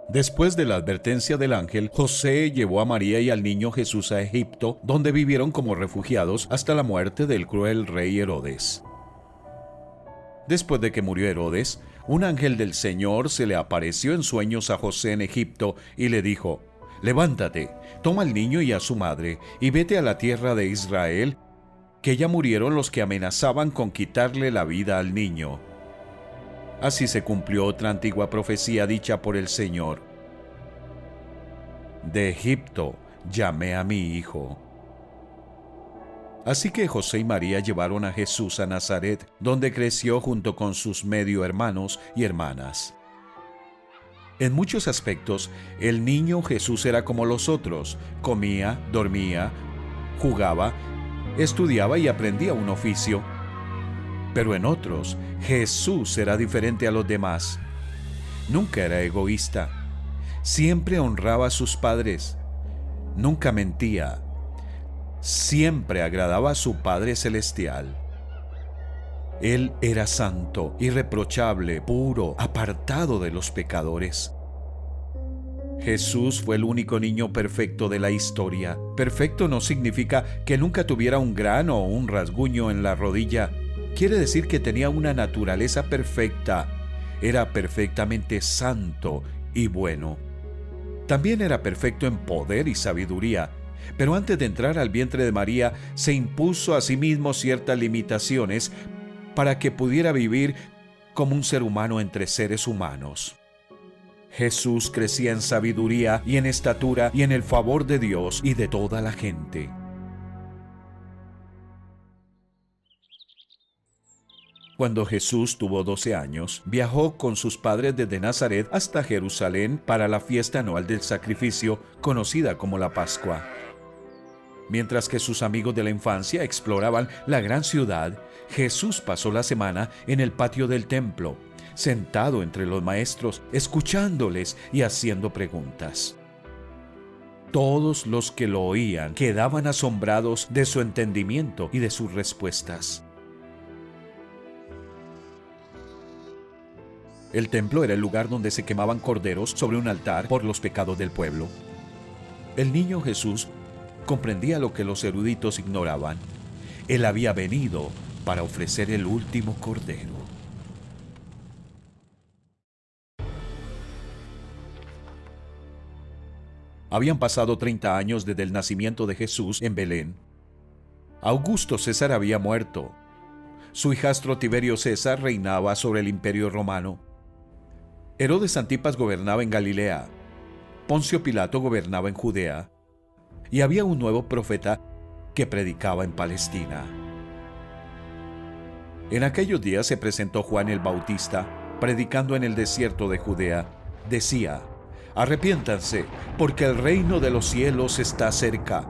Después de la advertencia del ángel, José llevó a María y al niño Jesús a Egipto, donde vivieron como refugiados hasta la muerte del cruel rey Herodes. Después de que murió Herodes, un ángel del Señor se le apareció en sueños a José en Egipto y le dijo: «Levántate, toma al niño y a su madre, y vete a la tierra de Israel, que ya murieron los que amenazaban con quitarle la vida al niño». Así se cumplió otra antigua profecía dicha por el Señor: «De Egipto llamé a mi hijo». Así que José y María llevaron a Jesús a Nazaret, donde creció junto con sus medio hermanos y hermanas. En muchos aspectos, el niño Jesús era como los otros: comía, dormía, jugaba, estudiaba y aprendía un oficio. Pero en otros, Jesús era diferente a los demás. Nunca era egoísta. Siempre honraba a sus padres. Nunca mentía. Siempre agradaba a su Padre Celestial. Él era santo, irreprochable, puro, apartado de los pecadores. Jesús fue el único niño perfecto de la historia. Perfecto no significa que nunca tuviera un grano o un rasguño en la rodilla. Quiere decir que tenía una naturaleza perfecta. Era perfectamente santo y bueno. También era perfecto en poder y sabiduría. Pero antes de entrar al vientre de María, se impuso a sí mismo ciertas limitaciones para que pudiera vivir como un ser humano entre seres humanos. Jesús crecía en sabiduría y en estatura y en el favor de Dios y de toda la gente. Cuando Jesús tuvo 12 años, viajó con sus padres desde Nazaret hasta Jerusalén para la fiesta anual del sacrificio, conocida como la Pascua. Mientras que sus amigos de la infancia exploraban la gran ciudad, Jesús pasó la semana en el patio del templo, sentado entre los maestros, escuchándoles y haciendo preguntas. Todos los que lo oían quedaban asombrados de su entendimiento y de sus respuestas. El templo era el lugar donde se quemaban corderos sobre un altar por los pecados del pueblo. El niño Jesús comprendía lo que los eruditos ignoraban. Él había venido para ofrecer el último cordero. Habían pasado 30 años desde el nacimiento de Jesús en Belén. Augusto César había muerto. Su hijastro Tiberio César reinaba sobre el Imperio Romano. Herodes Antipas gobernaba en Galilea. Poncio Pilato gobernaba en Judea. Y había un nuevo profeta que predicaba en Palestina. En aquellos días se presentó Juan el Bautista, predicando en el desierto de Judea. Decía: «Arrepiéntanse, porque el reino de los cielos está cerca».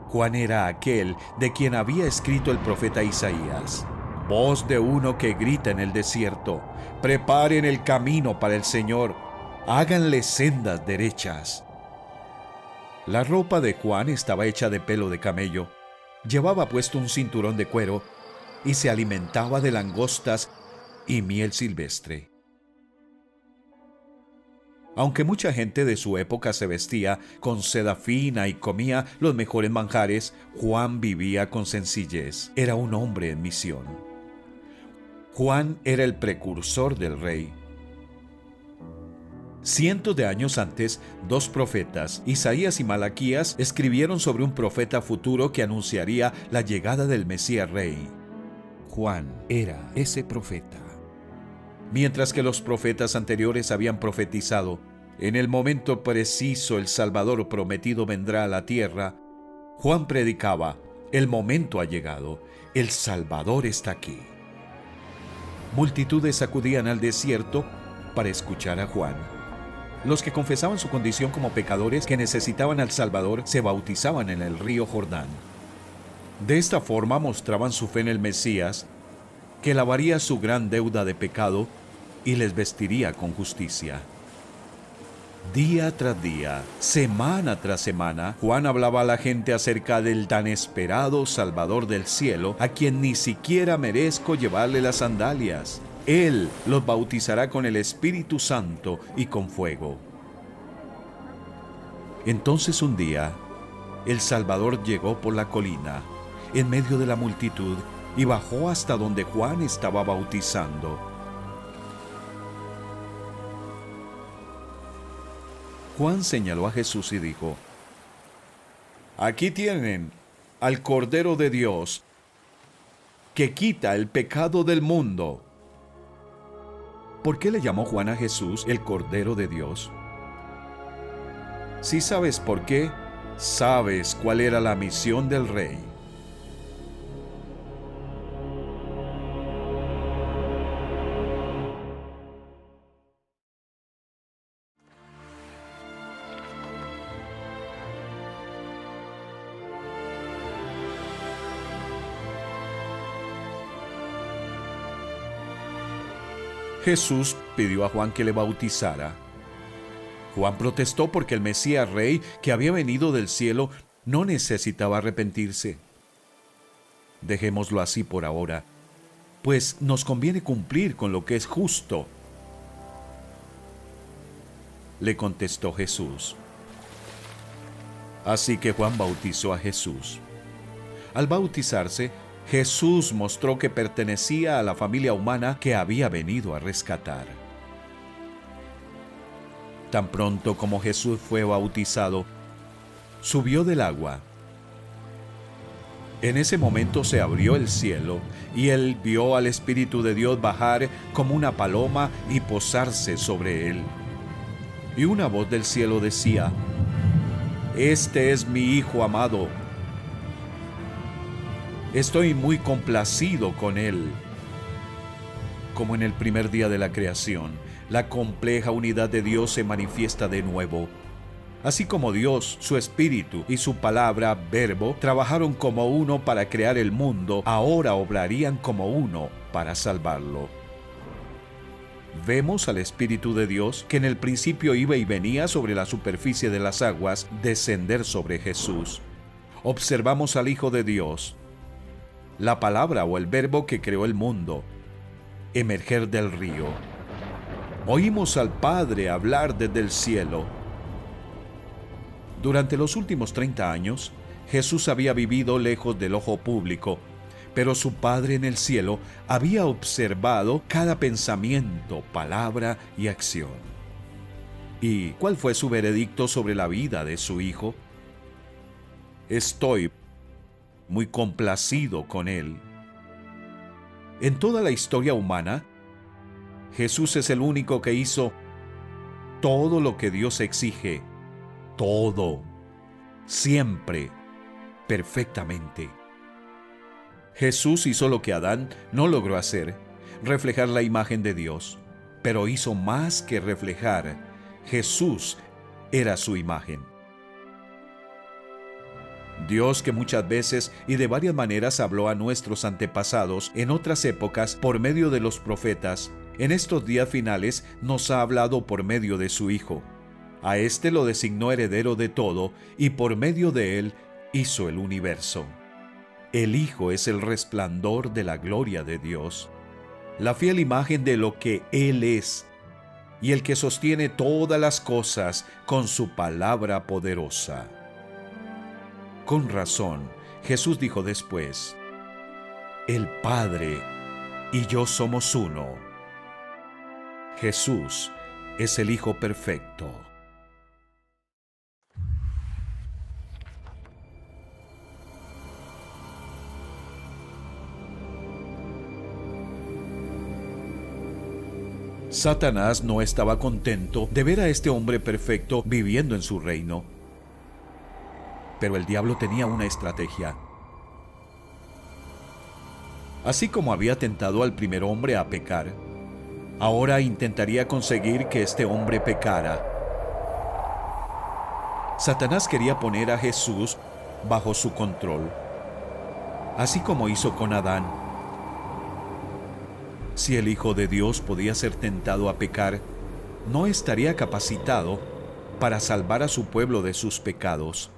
Juan era aquel de quien había escrito el profeta Isaías: «Voz de uno que grita en el desierto: preparen el camino para el Señor, háganle sendas derechas». La ropa de Juan estaba hecha de pelo de camello, llevaba puesto un cinturón de cuero y se alimentaba de langostas y miel silvestre. Aunque mucha gente de su época se vestía con seda fina y comía los mejores manjares, Juan vivía con sencillez. Era un hombre en misión. Juan era el precursor del rey. Cientos de años antes, dos profetas, Isaías y Malaquías, escribieron sobre un profeta futuro que anunciaría la llegada del Mesías Rey. Juan era ese profeta. Mientras que los profetas anteriores habían profetizado: en el momento preciso el Salvador prometido vendrá a la tierra, Juan predicaba: el momento ha llegado, el Salvador está aquí. Multitudes acudían al desierto para escuchar a Juan. Los que confesaban su condición como pecadores que necesitaban al Salvador se bautizaban en el río Jordán. De esta forma mostraban su fe en el Mesías, que lavaría su gran deuda de pecado y les vestiría con justicia. Día tras día, semana tras semana, Juan hablaba a la gente acerca del tan esperado Salvador del cielo, a quien ni siquiera merezco llevarle las sandalias. Él los bautizará con el Espíritu Santo y con fuego. Entonces un día, el Salvador llegó por la colina, en medio de la multitud, y bajó hasta donde Juan estaba bautizando. Juan señaló a Jesús y dijo: Aquí tienen al Cordero de Dios, que quita el pecado del mundo. ¿Por qué le llamó Juan a Jesús el Cordero de Dios? Si sabes por qué, sabes cuál era la misión del Rey. Jesús pidió a Juan que le bautizara. Juan protestó porque el Mesías Rey que había venido del cielo no necesitaba arrepentirse. Dejémoslo así por ahora, pues nos conviene cumplir con lo que es justo. Le contestó Jesús. Así que Juan bautizó a Jesús. Al bautizarse, Jesús mostró que pertenecía a la familia humana que había venido a rescatar. Tan pronto como Jesús fue bautizado, subió del agua. En ese momento se abrió el cielo y él vio al Espíritu de Dios bajar como una paloma y posarse sobre él. Y una voz del cielo decía: Este es mi Hijo amado. Estoy muy complacido con él. Como en el primer día de la creación, la compleja unidad de Dios se manifiesta de nuevo. Así como Dios, su Espíritu y su palabra, Verbo, trabajaron como uno para crear el mundo, ahora obrarían como uno para salvarlo. Vemos al Espíritu de Dios, que en el principio iba y venía sobre la superficie de las aguas, descender sobre Jesús. Observamos al Hijo de Dios, la palabra o el Verbo que creó el mundo, emerger del río. Oímos al Padre hablar desde el cielo. Durante los últimos 30 años, Jesús había vivido lejos del ojo público, pero su Padre en el cielo había observado cada pensamiento, palabra y acción. ¿Y cuál fue su veredicto sobre la vida de su Hijo? Estoy muy complacido con él. En toda la historia humana, Jesús es el único que hizo todo lo que Dios exige, todo, siempre, perfectamente. Jesús hizo lo que Adán no logró hacer, reflejar la imagen de Dios, pero hizo más que reflejar. Jesús era su imagen. Dios, que muchas veces y de varias maneras habló a nuestros antepasados en otras épocas por medio de los profetas, en estos días finales nos ha hablado por medio de su Hijo. A éste lo designó heredero de todo y por medio de él hizo el universo. El Hijo es el resplandor de la gloria de Dios, la fiel imagen de lo que Él es, y el que sostiene todas las cosas con su palabra poderosa. Con razón, Jesús dijo después: El Padre y yo somos uno. Jesús es el Hijo perfecto. Satanás no estaba contento de ver a este hombre perfecto viviendo en su reino. Pero el diablo tenía una estrategia. Así como había tentado al primer hombre a pecar, ahora intentaría conseguir que este hombre pecara. Satanás quería poner a Jesús bajo su control, así como hizo con Adán. Si el Hijo de Dios podía ser tentado a pecar, no estaría capacitado para salvar a su pueblo de sus pecados.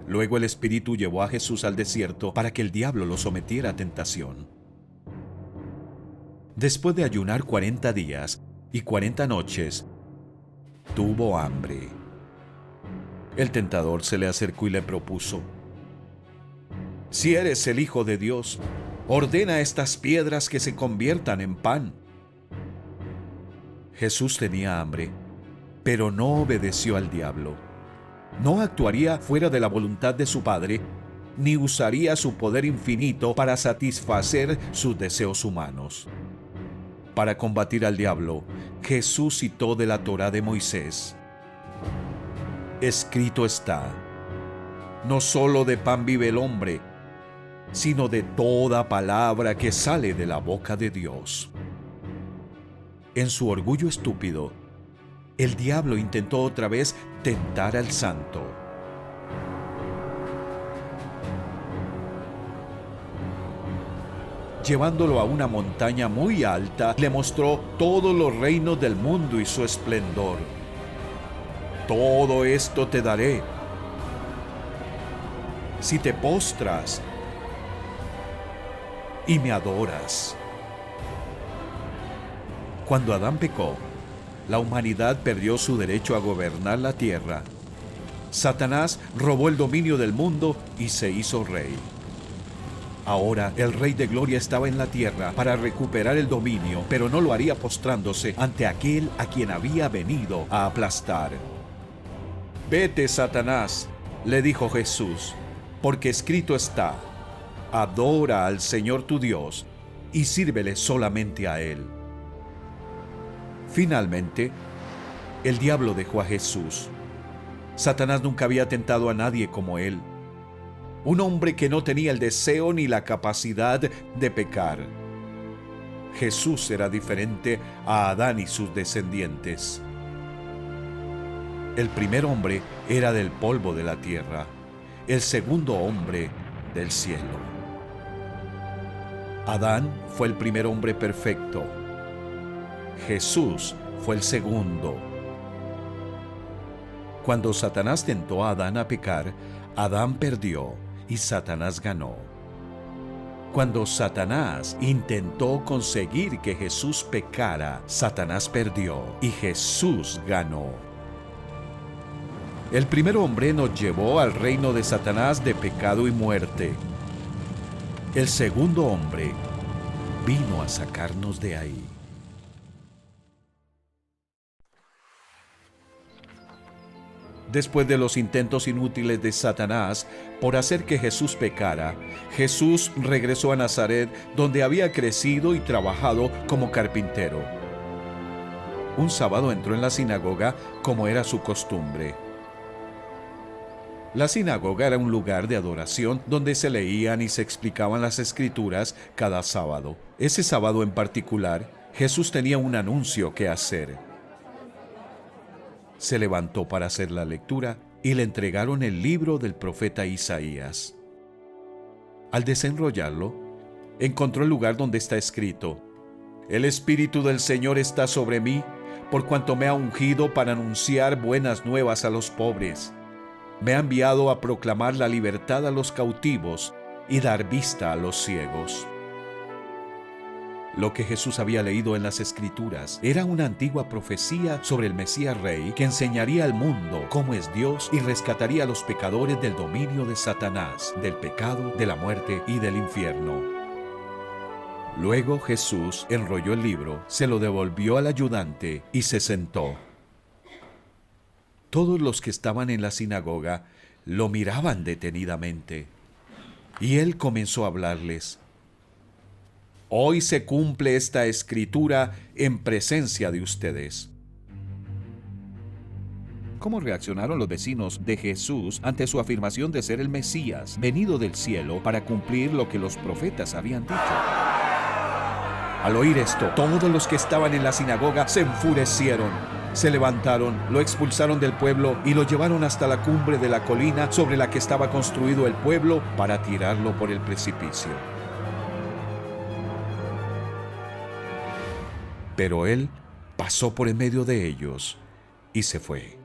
Luego el Espíritu llevó a Jesús al desierto para que el diablo lo sometiera a tentación. Después de ayunar 40 días y 40 noches, tuvo hambre. El tentador se le acercó y le propuso: «Si eres el Hijo de Dios, ordena a estas piedras que se conviertan en pan». Jesús tenía hambre, pero no obedeció al diablo. No actuaría fuera de la voluntad de su Padre, ni usaría su poder infinito para satisfacer sus deseos humanos. Para combatir al diablo, Jesús citó de la Torá de Moisés: «Escrito está, no solo de pan vive el hombre, sino de toda palabra que sale de la boca de Dios». En su orgullo estúpido, el diablo intentó otra vez tentar al santo. Llevándolo a una montaña muy alta, le mostró todos los reinos del mundo y su esplendor. «Todo esto te daré si te postras y me adoras». Cuando Adán pecó, la humanidad perdió su derecho a gobernar la tierra. Satanás robó el dominio del mundo y se hizo rey. Ahora el Rey de Gloria estaba en la tierra para recuperar el dominio, pero no lo haría postrándose ante aquel a quien había venido a aplastar. «Vete, Satanás», le dijo Jesús, «porque escrito está: adora al Señor tu Dios y sírvele solamente a Él». Finalmente, el diablo dejó a Jesús. Satanás nunca había tentado a nadie como él. Un hombre que no tenía el deseo ni la capacidad de pecar. Jesús era diferente a Adán y sus descendientes. El primer hombre era del polvo de la tierra, el segundo hombre del cielo. Adán fue el primer hombre perfecto. Jesús fue el segundo. Cuando Satanás tentó a Adán a pecar, Adán perdió y Satanás ganó. Cuando Satanás intentó conseguir que Jesús pecara, Satanás perdió y Jesús ganó. El primer hombre nos llevó al reino de Satanás de pecado y muerte. El segundo hombre vino a sacarnos de ahí. Después de los intentos inútiles de Satanás por hacer que Jesús pecara, Jesús regresó a Nazaret, donde había crecido y trabajado como carpintero. Un sábado entró en la sinagoga como era su costumbre. La sinagoga era un lugar de adoración donde se leían y se explicaban las escrituras cada sábado. Ese sábado en particular, Jesús tenía un anuncio que hacer. Se levantó para hacer la lectura y le entregaron el libro del profeta Isaías. Al desenrollarlo, encontró el lugar donde está escrito: «El Espíritu del Señor está sobre mí, por cuanto me ha ungido para anunciar buenas nuevas a los pobres. Me ha enviado a proclamar la libertad a los cautivos y dar vista a los ciegos». Lo que Jesús había leído en las Escrituras era una antigua profecía sobre el Mesías Rey que enseñaría al mundo cómo es Dios y rescataría a los pecadores del dominio de Satanás, del pecado, de la muerte y del infierno. Luego Jesús enrolló el libro, se lo devolvió al ayudante y se sentó. Todos los que estaban en la sinagoga lo miraban detenidamente, y él comenzó a hablarles: «Hoy se cumple esta escritura en presencia de ustedes». ¿Cómo reaccionaron los vecinos de Jesús ante su afirmación de ser el Mesías, venido del cielo para cumplir lo que los profetas habían dicho? Al oír esto, todos los que estaban en la sinagoga se enfurecieron. Se levantaron, lo expulsaron del pueblo y lo llevaron hasta la cumbre de la colina sobre la que estaba construido el pueblo para tirarlo por el precipicio. Pero él pasó por en medio de ellos y se fue.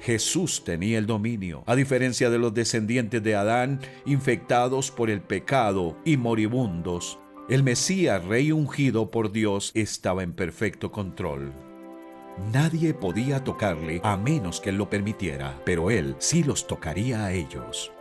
Jesús tenía el dominio, a diferencia de los descendientes de Adán, infectados por el pecado y moribundos. El Mesías, rey ungido por Dios, estaba en perfecto control. Nadie podía tocarle a menos que él lo permitiera, pero él sí los tocaría a ellos.